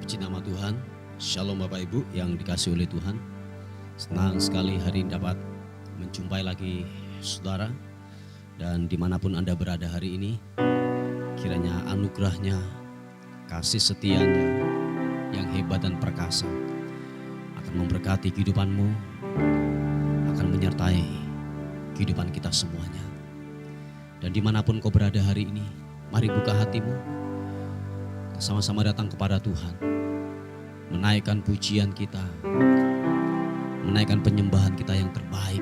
Puji nama Tuhan. Shalom Bapak Ibu yang dikasihi oleh Tuhan. Senang sekali hari ini dapat menjumpai lagi saudara. Dan dimanapun Anda berada hari ini, kiranya anugerahnya, kasih setianya yang hebat dan perkasa akan memberkati kehidupanmu, akan menyertai kehidupan kita semuanya. Dan dimanapun kau berada hari ini, mari buka hatimu, sama-sama datang kepada Tuhan, menaikkan pujian kita, menaikkan penyembahan kita yang terbaik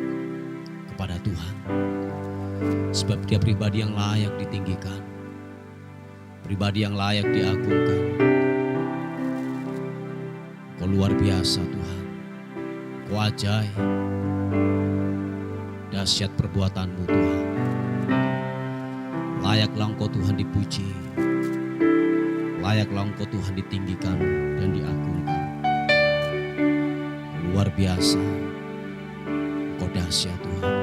kepada Tuhan. Sebab Dia pribadi yang layak ditinggikan, pribadi yang layak diagungkan. Kau luar biasa Tuhan, Kau ajaib, dahsyat perbuatan-Mu Tuhan. Layaklah Engkau Tuhan dipuji, layaklah Engkau Tuhan ditinggikan dan diagungkan. Luar biasa, Engkau dahsyat Tuhan.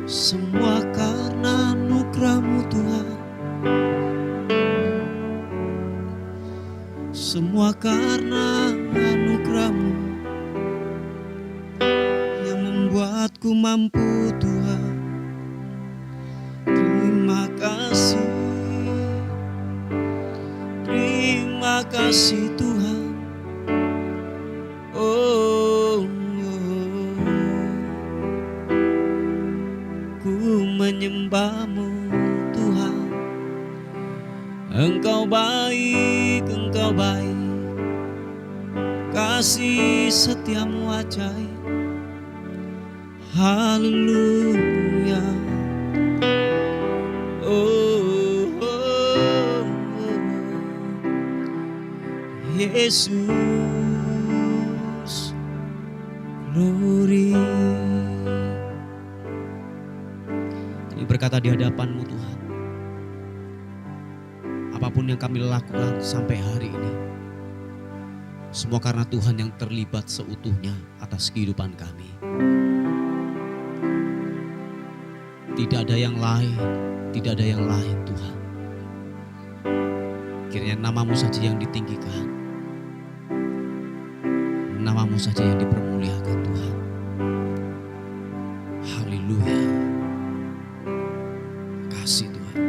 Semua karena anugerah-Mu Tuhan, semua karena anugerah-Mu yang membuatku mampu Tuhan. Terima kasih Tuhan. Ku menyembah-Mu Tuhan. Engkau baik, Engkau baik. Kasih setiamu ajaib. Haleluya. Yesus, glory. Kami berkata di hadapan-Mu Tuhan, apapun yang kami lakukan sampai hari ini, semua karena Tuhan yang terlibat seutuhnya atas kehidupan kami. Tidak ada yang lain, tidak ada yang lain Tuhan. Kiranya nama-Mu saja yang ditinggikan, nama-Mu saja yang dipermuliakan Tuhan. Haleluya. Kasih Tuhan.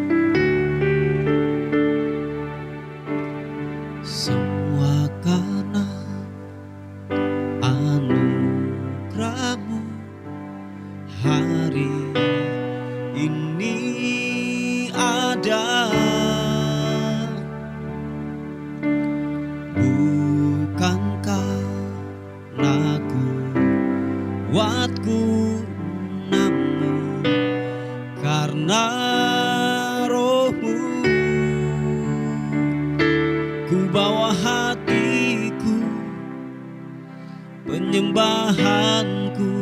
Semua karena anugerah-Mu hari ini ada. Kuatku namun karena Roh-Mu, ku bawa hatiku, penyembahanku,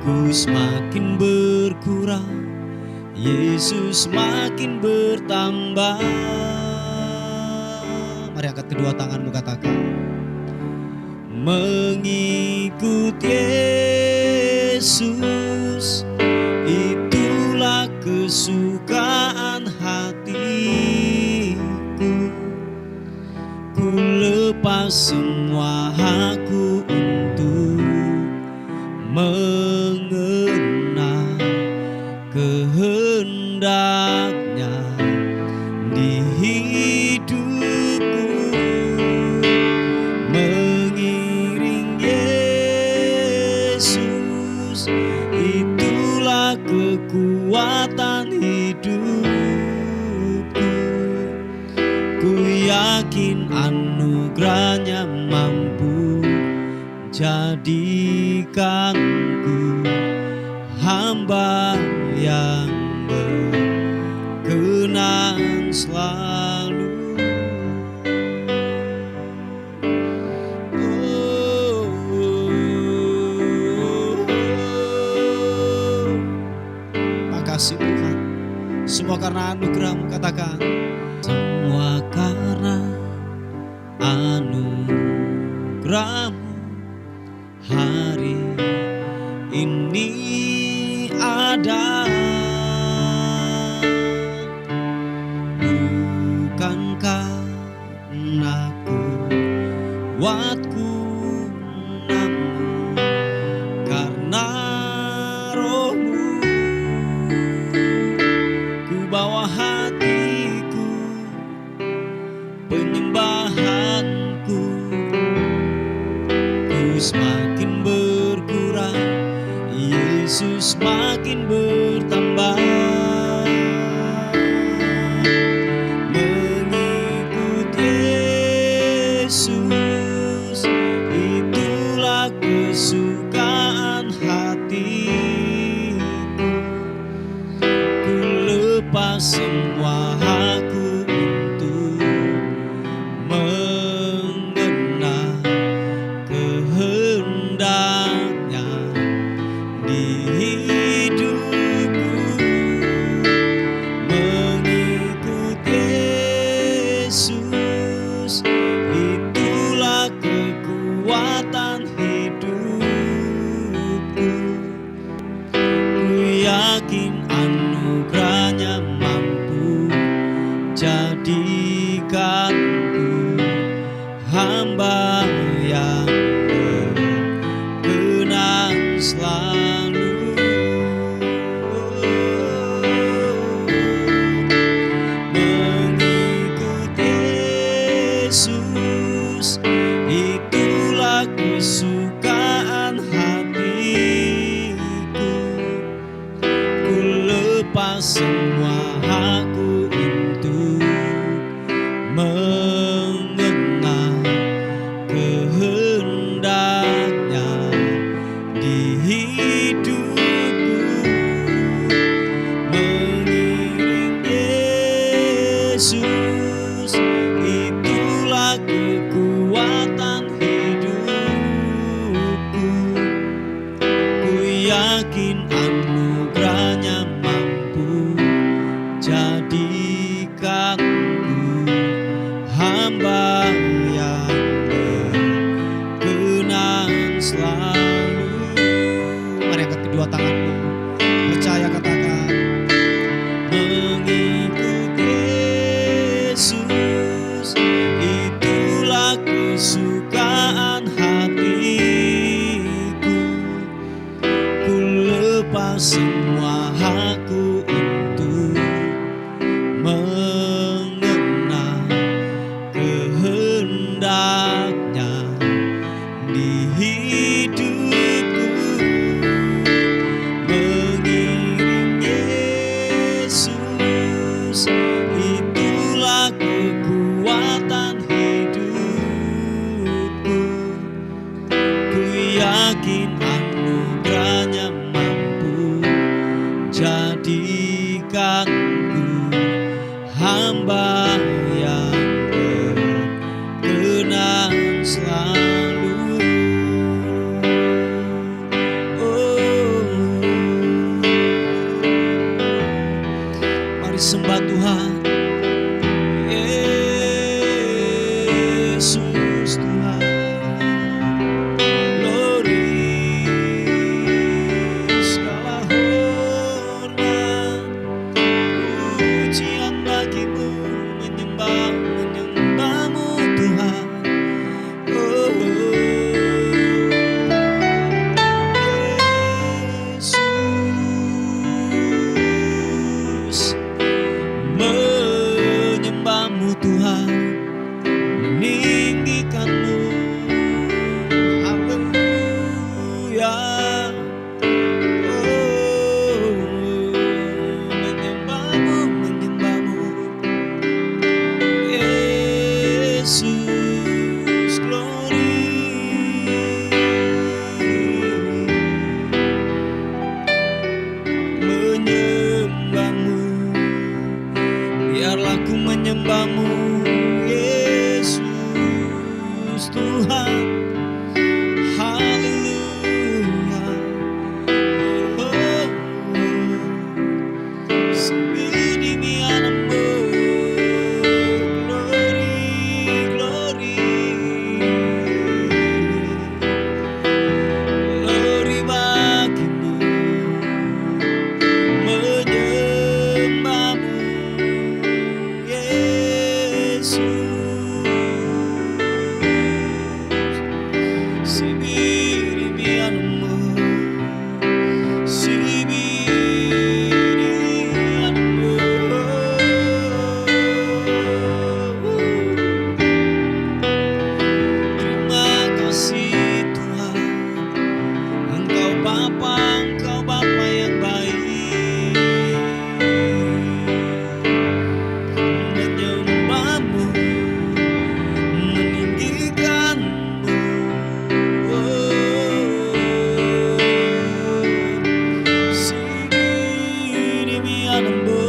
ku semakin berkurang, Yesus makin bertambah. Mari angkat kedua tanganmu, katakan, mengikut Yesus, itulah kesukaan hatiku. Ku lepas semua hakku untuk mengenal kehendak-Nya di hidupku. Itulah kekuatan hidupku. Ku yakin anugerah-Nya mampu jadikanku hamba yang berkenan selalu. Kasih Tuhan, semua karena anugerah-Mu, katakan, semua karena anugerah-Mu hari ini ada. Bukan karena kuatku, namun karena Roh-Mu. Ku bawa hatiku, penyembahanku, ku semakin berkurang, Yesus makin bertambah. Mengikut Yesus, itulah kesukaan hatiku. Ku lepas semua hakku untuk mengenal kehendaknya di hidupku. Mengikut Yesus, itulah kekuatan hidupku. Ku yakin anugerahnya mampu jadikanku hamba yang berkenan selalu. Mengikut Yesus, itulah kesukaan hatiku. Ku lepas semua hakku untuk mengenal kehendaknya di hidupku. Mengiring Yesus, itulah kekuatan hidupku. Ku yakin anugerahnya mampu jadikanku hamba yang berkenan selalu. Mari angkat kedua tanganmu, percaya, katakan. Mengikut Yesus, itulah kesukaan hatiku. Ku lepas semua hakku untuk mengenal kehendaknya di hidupku. Mengiring Yesus, itulah kekuatan hidupku. Ku yakin anugerahnya mampu jadikanku hamba yang berkenan selalu. Oh, mari sembah Tuhan. Yesus Tuhan, glory. Bapa, Engkau Bapa yang baik, menyembahmu, meninggikanmu. Sini mianambo,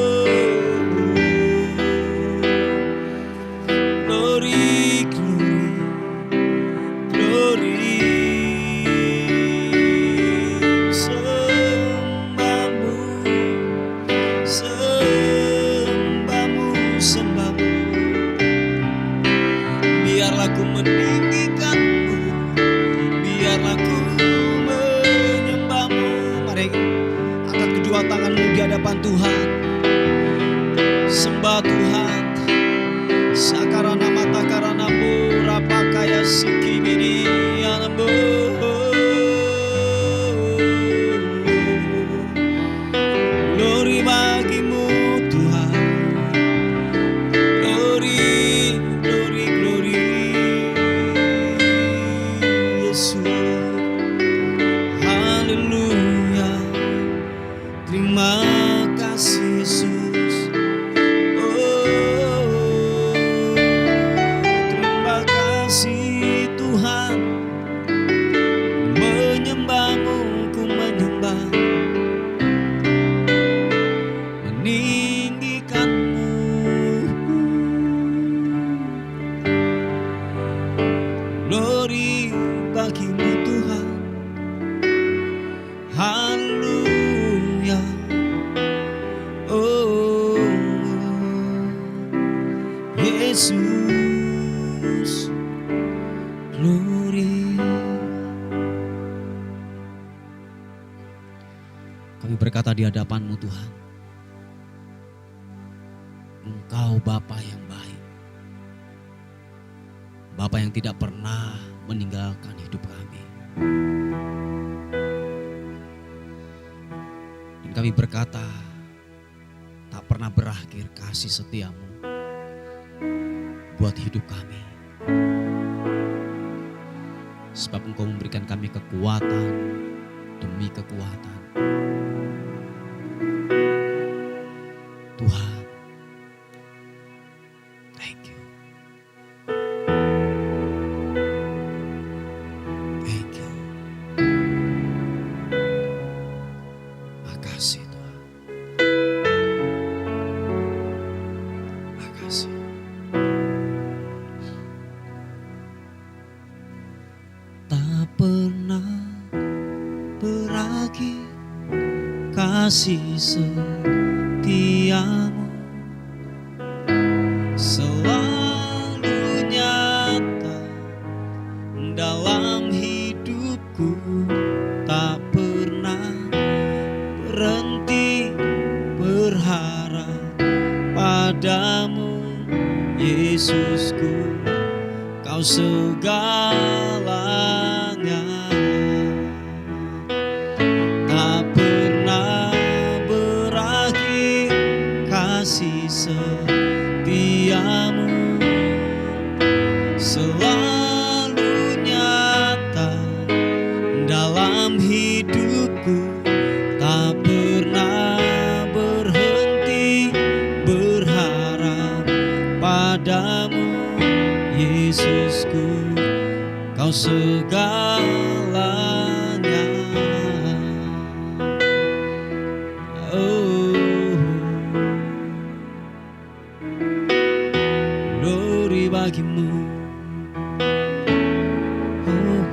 glory, glory, sembahmu, sembahmu, sembahmu. Biarlah ku meninggikanmu, biarlah ku menyembahmu. Mari angkat kedua tanganmu di hadapan Tuhan, sembah Tuhan. Sakarana mata karana mura pakaya sikimini anambo. Glory bagimu Tuhan, glory, glory, glory, Yesus. Haleluya, terima kasih Yesus. Terima kasih Tuhan, menyembahmu, ku menyembah, meninggikanmu. Glory bagimu Tuhan, haleluya. Oh Yesus, glory. Kami berkata di hadapan-Mu Tuhan, Engkau Bapa yang baik, Bapa yang tidak pernah meninggalkan hidup kami. Dan kami berkata, tak pernah berakhir kasih setia-Mu buat hidup kami. Sebab Engkau memberikan kami kekuatan demi kekuatan. Tuhan, thank you. Thank you. Makasih Tuhan. Makasih. Tak pernah berakhir kasih setiamu, selalu nyata dalam hidupku. Tak pernah berhenti berharap padamu, Yesusku. Kau segalanya, tak pernah berakhir kasih setiamu, selalu nyata dalam hidupku. Tak pernah berhenti berharap padamu, Yesusku. Kau segalanya. Oh, glory bagimu. Oh,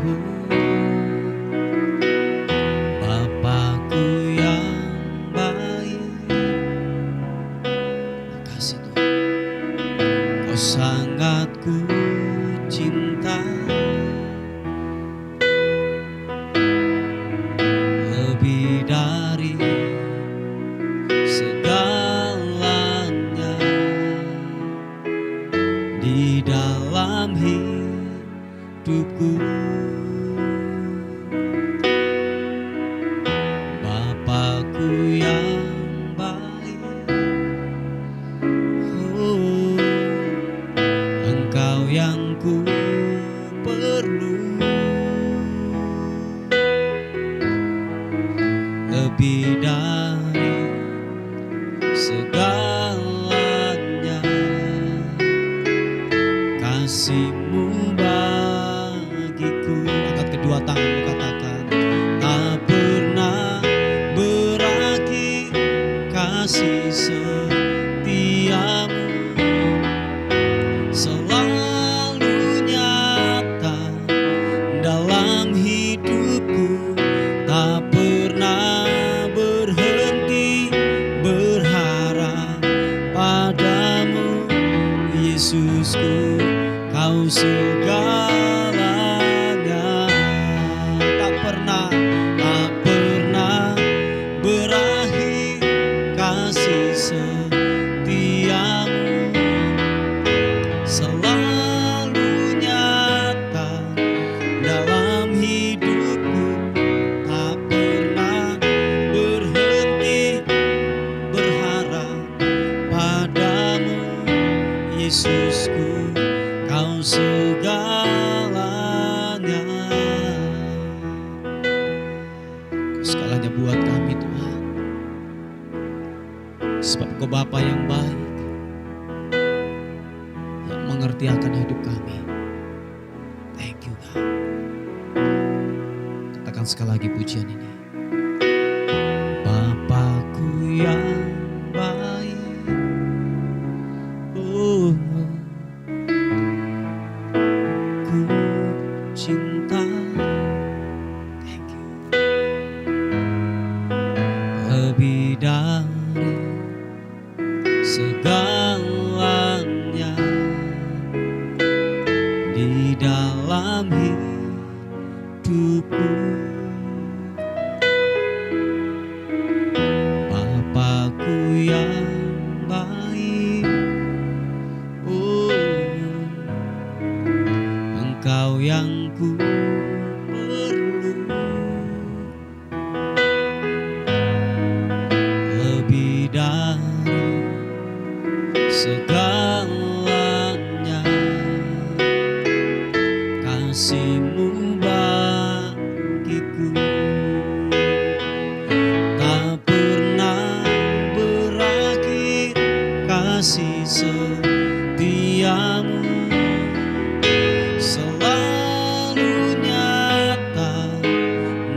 lebih dari segalanya. Kasih-Mu bagiku. Angkat kedua tanganmu, katakan, tak pernah berakhir kasih setiamu, selalu nyata dalam hidupku, tak pernah berhenti berharap padamu. Yesusku, Kau segalanya. Tak pernah berakhir kasih setiamu, selalu nyata dalam hidupku, tak pernah berhenti berharap padamu. Yesusku, Kau segalanya. Kau segalanya buat kami, Tuhan. Sebab Kau Bapa yang baik, yang mengerti akan hidup kami. Thank you, God. Katakan sekali lagi pujian ini. Bapakku yang baik, oh, ku cinta. Thank you. Lebih dari segalanya di dalam hidupku. Bapakku yang baik, oh, Engkau yang ku perlu. Lebih dari segalanya, kasih-Mu bagiku, tak pernah berakhir kasih setiamu, selalu nyata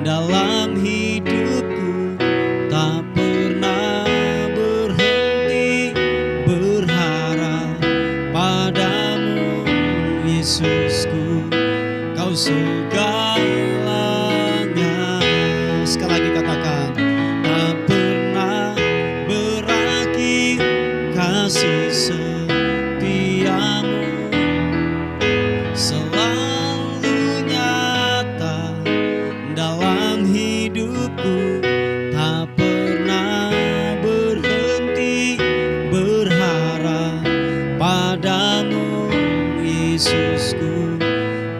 dalam hidupku, tak pernah berhenti berharap padamu. Yesusku, Kau segalanya. Sekali lagi katakan, tak pernah berakhir kasih setiamu, selalu nyata dalam hidupku, tak pernah berhenti berharap padamu. Yesusku,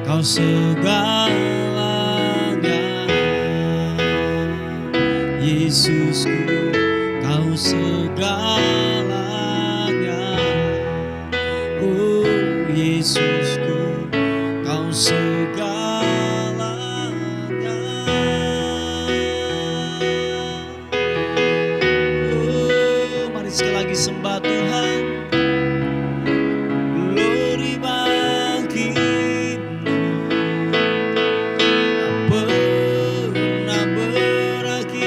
Kau segalanya. Yesusku, Kau segalanya. Oh, Yesusku, Kau segalanya. Oh, mari sekali lagi sembah Tuhan. Glory bagi-Mu, tak pernah berakhir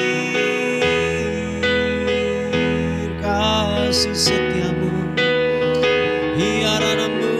kasih setiamu. Hiaranamu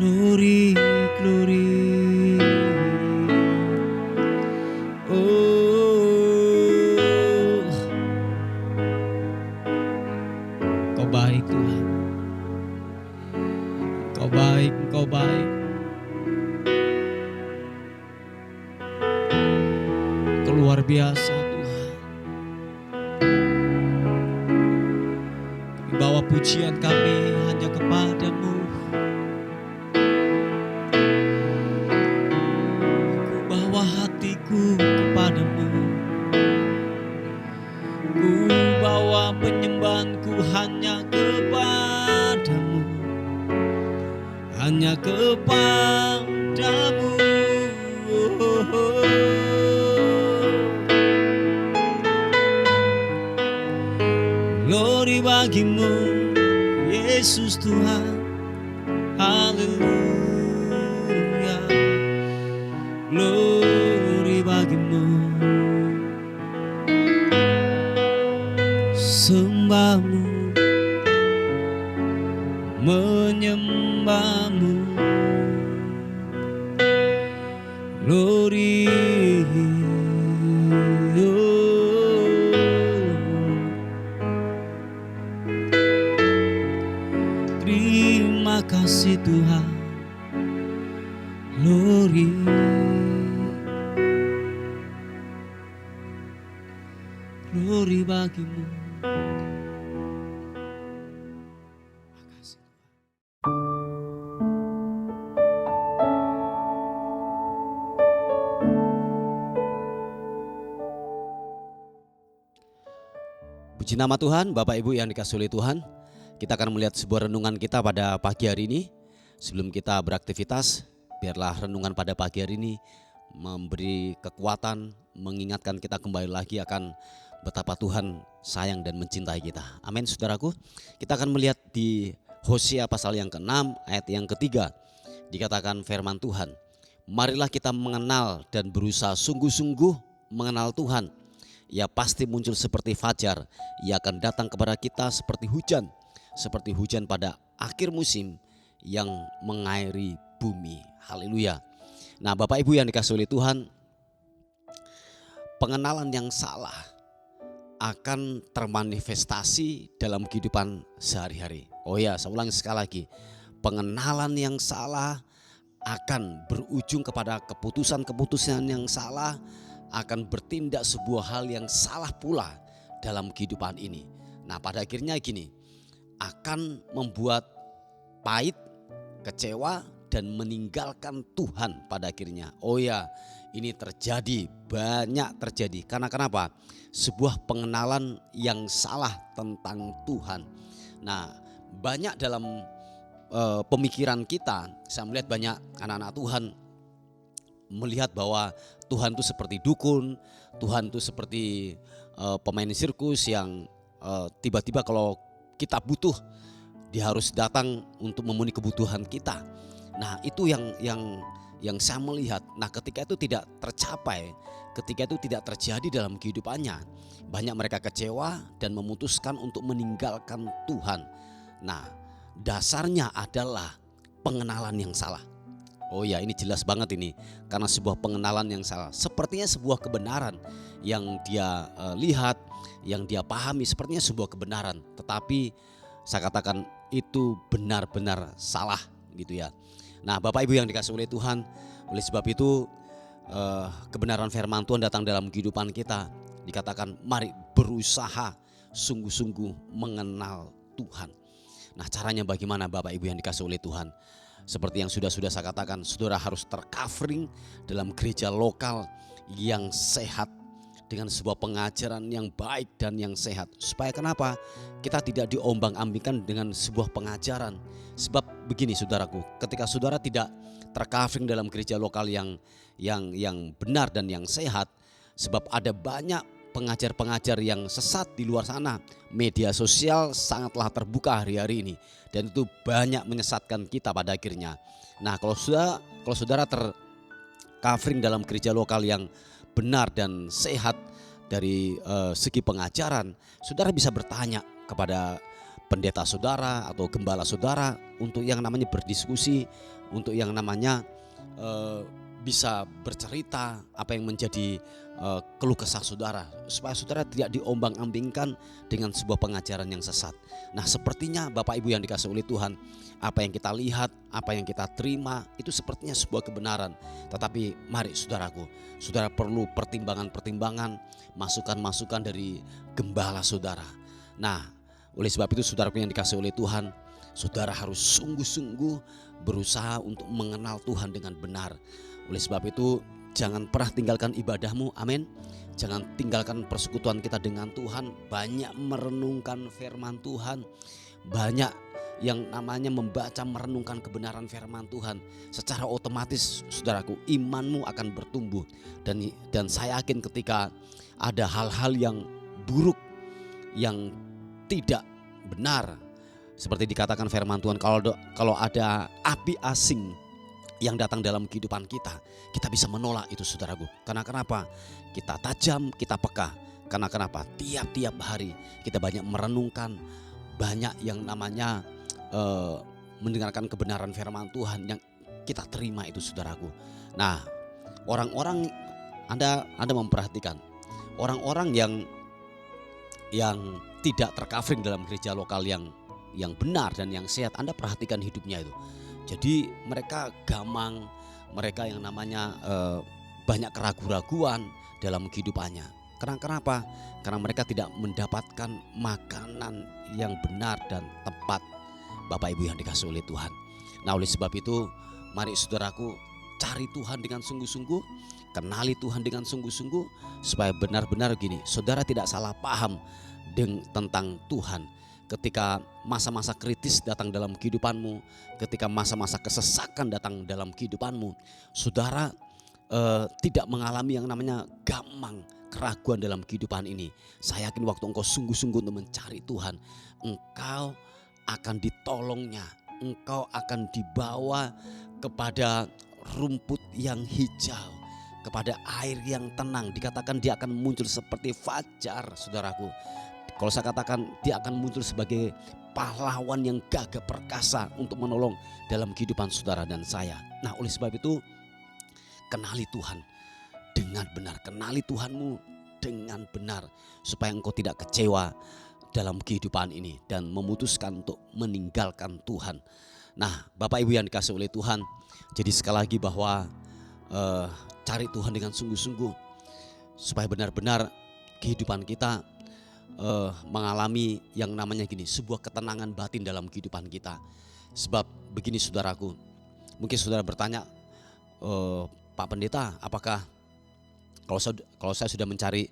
Glory, glory. Oh, Kau baik Tuhan. Kau baik, Kau baik. Kau luar biasa Tuhan. Kami bawa pujian kami hanya kepada-Mu. Ku bawa hatiku kepada-Mu. Ku bawa penyembahanku hanya kepada-Mu. Hanya kepada-Mu. Glory bagimu, Yesus Tuhan. Haleluya. Glory bagimu. Sembahmu, menyembahmu. Glory. Terima kasih Tuhan. Glory. Glory bagimu. Makasih. Puji nama Tuhan, Bapak Ibu yang dikasihi oleh Tuhan. Kita akan melihat sebuah renungan kita pada pagi hari ini. Sebelum kita beraktivitas, biarlah renungan pada pagi hari ini memberi kekuatan, mengingatkan kita kembali lagi akan betapa Tuhan sayang dan mencintai kita. Amin saudaraku. Kita akan melihat di Hosea pasal yang ke-6 ayat yang ke-3. Dikatakan firman Tuhan, marilah kita mengenal dan berusaha sungguh-sungguh mengenal Tuhan. Ia pasti muncul seperti fajar, ia akan datang kepada kita seperti hujan pada akhir musim yang mengairi bumi. Haleluya. Nah, Bapak Ibu yang dikasihi oleh Tuhan, pengenalan yang salah akan termanifestasi dalam kehidupan sehari-hari. Oh ya, saya ulangi sekali lagi. Pengenalan yang salah akan berujung kepada keputusan-keputusan yang salah, akan bertindak sebuah hal yang salah pula dalam kehidupan ini. Nah, pada akhirnya gini, akan membuat pahit, kecewa, dan meninggalkan Tuhan pada akhirnya. Oh ya, ini terjadi, banyak terjadi. Karena kenapa? Sebuah pengenalan yang salah tentang Tuhan. Nah, banyak dalam pemikiran kita, saya melihat banyak anak-anak Tuhan melihat bahwa Tuhan itu seperti dukun, Tuhan itu seperti pemain sirkus yang tiba-tiba kalau kita butuh, dia harus datang untuk memenuhi kebutuhan kita. Nah, itu yang saya melihat. Nah, ketika itu tidak tercapai, ketika itu tidak terjadi dalam kehidupannya, banyak mereka kecewa dan memutuskan untuk meninggalkan Tuhan. Nah, dasarnya adalah pengenalan yang salah. Oh ya, ini jelas banget ini, karena sebuah pengenalan yang salah. Sepertinya sebuah kebenaran yang dia lihat, yang dia pahami, sepertinya sebuah kebenaran, tetapi saya katakan itu benar-benar salah gitu ya. Nah, Bapak Ibu yang dikasihi oleh Tuhan, oleh sebab itu kebenaran firman Tuhan datang dalam kehidupan kita. Dikatakan mari berusaha sungguh-sungguh mengenal Tuhan. Nah, caranya bagaimana Bapak Ibu yang dikasihi oleh Tuhan? Seperti yang sudah saya katakan, saudara harus tercovering dalam gereja lokal yang sehat, dengan sebuah pengajaran yang baik dan yang sehat. Supaya kenapa? Kita tidak diombang-ambingkan dengan sebuah pengajaran. Sebab begini saudaraku, ketika saudara tidak tercovering dalam gereja lokal yang benar dan yang sehat, sebab ada banyak pengajar-pengajar yang sesat di luar sana. Media sosial sangatlah terbuka hari-hari ini, dan itu banyak menyesatkan kita pada akhirnya. Nah, kalau saudara tercovering dalam gereja lokal yang benar dan sehat dari segi pengajaran, saudara bisa bertanya kepada pendeta saudara atau gembala saudara untuk yang namanya berdiskusi, untuk yang namanya bisa bercerita apa yang menjadi keluh kesah saudara, supaya saudara tidak diombang-ambingkan dengan sebuah pengajaran yang sesat. Nah, sepertinya Bapak Ibu yang dikasihi oleh Tuhan, apa yang kita lihat, apa yang kita terima itu sepertinya sebuah kebenaran. Tetapi mari saudaraku, saudara perlu pertimbangan-pertimbangan, masukan-masukan dari gembala saudara. Nah, oleh sebab itu saudaraku yang dikasihi oleh Tuhan, saudara harus sungguh-sungguh berusaha untuk mengenal Tuhan dengan benar. Oleh sebab itu jangan pernah tinggalkan ibadahmu, amin. Jangan tinggalkan persekutuan kita dengan Tuhan. Banyak merenungkan firman Tuhan, banyak yang namanya membaca merenungkan kebenaran firman Tuhan. Secara otomatis saudaraku, imanmu akan bertumbuh. Dan saya yakin ketika ada hal-hal yang buruk, yang tidak benar, seperti dikatakan firman Tuhan, kalau ada api asing yang datang dalam kehidupan kita, kita bisa menolak itu saudaraku. Karena kenapa? Kita tajam, kita peka. Karena kenapa? Tiap-tiap hari kita banyak merenungkan, banyak yang namanya mendengarkan kebenaran firman Tuhan yang kita terima itu saudaraku. Nah, orang-orang, Anda memperhatikan orang-orang yang tidak tercovering dalam gereja lokal yang benar dan yang sehat, Anda perhatikan hidupnya itu. Jadi mereka gamang, mereka yang namanya banyak keraguan-raguan dalam kehidupannya. Kenapa? Karena mereka tidak mendapatkan makanan yang benar dan tepat, Bapak Ibu yang dikasihi oleh Tuhan. Nah, oleh sebab itu mari saudaraku, cari Tuhan dengan sungguh-sungguh, kenali Tuhan dengan sungguh-sungguh, supaya benar-benar gini, saudara tidak salah paham tentang Tuhan. Ketika masa-masa kritis datang dalam kehidupanmu, ketika masa-masa kesesakan datang dalam kehidupanmu, saudara tidak mengalami yang namanya gamang, keraguan dalam kehidupan ini. Saya yakin waktu engkau sungguh-sungguh untuk mencari Tuhan, engkau akan ditolongnya, engkau akan dibawa kepada rumput yang hijau, kepada air yang tenang. Dikatakan dia akan muncul seperti fajar, saudaraku. Kalau saya katakan dia akan muncul sebagai pahlawan yang gagah perkasa untuk menolong dalam kehidupan saudara dan saya. Nah, oleh sebab itu kenali Tuhan dengan benar, kenali Tuhanmu dengan benar, supaya engkau tidak kecewa dalam kehidupan ini dan memutuskan untuk meninggalkan Tuhan. Nah, Bapak Ibu yang dikasihi oleh Tuhan, jadi sekali lagi bahwa cari Tuhan dengan sungguh-sungguh, supaya benar-benar kehidupan kita mengalami yang namanya gini, sebuah ketenangan batin dalam kehidupan kita. Sebab begini saudaraku, mungkin saudara bertanya, Pak Pendeta, apakah kalau saya sudah mencari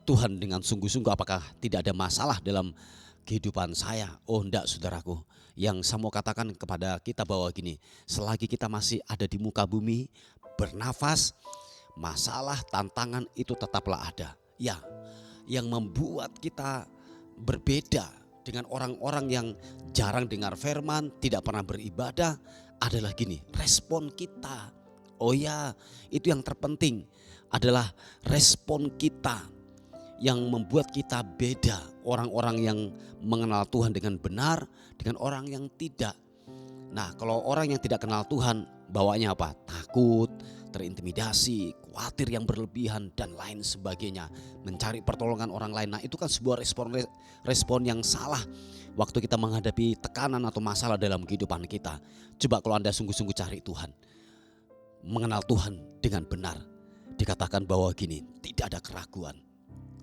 Tuhan dengan sungguh-sungguh, apakah tidak ada masalah dalam kehidupan saya? Oh enggak saudaraku, yang saya mau katakan kepada kita bahwa gini, selagi kita masih ada di muka bumi, bernafas, masalah, tantangan itu tetaplah ada. Ya, yang membuat kita berbeda dengan orang-orang yang jarang dengar firman, tidak pernah beribadah adalah gini, respon kita. Oh ya, itu yang terpenting adalah respon kita yang membuat kita beda. Orang-orang yang mengenal Tuhan dengan benar dengan orang yang tidak. Nah, kalau orang yang tidak kenal Tuhan bawaannya apa? Takut, terintimidasi, khawatir yang berlebihan dan lain sebagainya, mencari pertolongan orang lain. Nah, itu kan sebuah respon yang salah waktu kita menghadapi tekanan atau masalah dalam kehidupan kita. Coba kalau Anda sungguh-sungguh cari Tuhan, mengenal Tuhan dengan benar, dikatakan bahwa gini, tidak ada keraguan.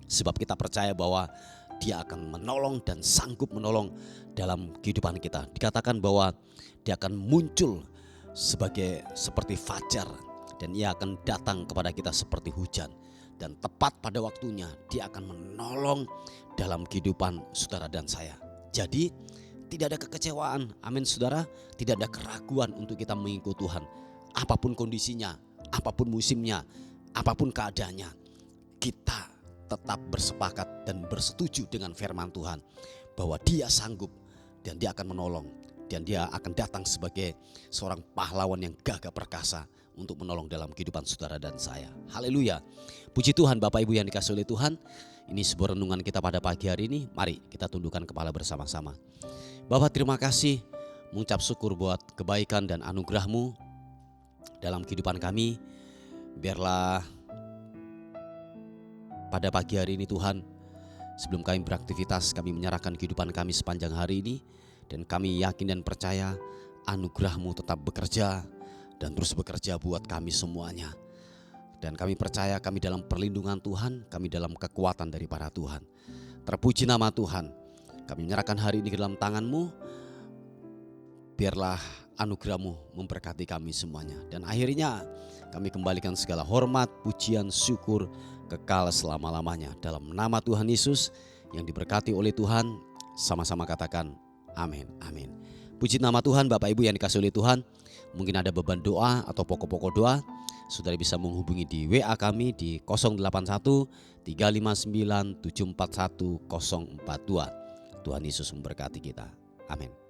Sebab kita percaya bahwa Dia akan menolong dan sanggup menolong dalam kehidupan kita. Dikatakan bahwa Dia akan muncul seperti fajar, dan Ia akan datang kepada kita seperti hujan. Dan tepat pada waktunya Dia akan menolong dalam kehidupan saudara dan saya. Jadi tidak ada kekecewaan, amin saudara. Tidak ada keraguan untuk kita mengikuti Tuhan. Apapun kondisinya, apapun musimnya, apapun keadaannya, kita tetap bersepakat dan bersetuju dengan firman Tuhan bahwa Dia sanggup dan Dia akan menolong, dan Dia akan datang sebagai seorang pahlawan yang gagah perkasa untuk menolong dalam kehidupan saudara dan saya. Haleluya. Puji Tuhan Bapak Ibu yang dikasihi oleh Tuhan. Ini sebuah renungan kita pada pagi hari ini. Mari kita tundukkan kepala bersama-sama. Bapa, terima kasih, mengucap syukur buat kebaikan dan anugerah-Mu dalam kehidupan kami. Biarlah pada pagi hari ini Tuhan, sebelum kami beraktivitas, kami menyerahkan kehidupan kami sepanjang hari ini. Dan kami yakin dan percaya anugerah-Mu tetap bekerja dan terus bekerja buat kami semuanya. Dan kami percaya kami dalam perlindungan Tuhan, kami dalam kekuatan daripada Tuhan. Terpuji nama Tuhan. Kami menyerahkan hari ini ke dalam tangan-Mu. Biarlah anugerah-Mu memberkati kami semuanya. Dan akhirnya kami kembalikan segala hormat, pujian, syukur kekal selama-lamanya. Dalam nama Tuhan Yesus yang diberkati oleh Tuhan, sama-sama katakan amin, amin. Puji nama Tuhan. Bapak Ibu yang dikasihi oleh Tuhan, mungkin ada beban doa atau pokok-pokok doa, saudara bisa menghubungi di WA kami di 081 359 741 042. Tuhan Yesus memberkati kita. Amin.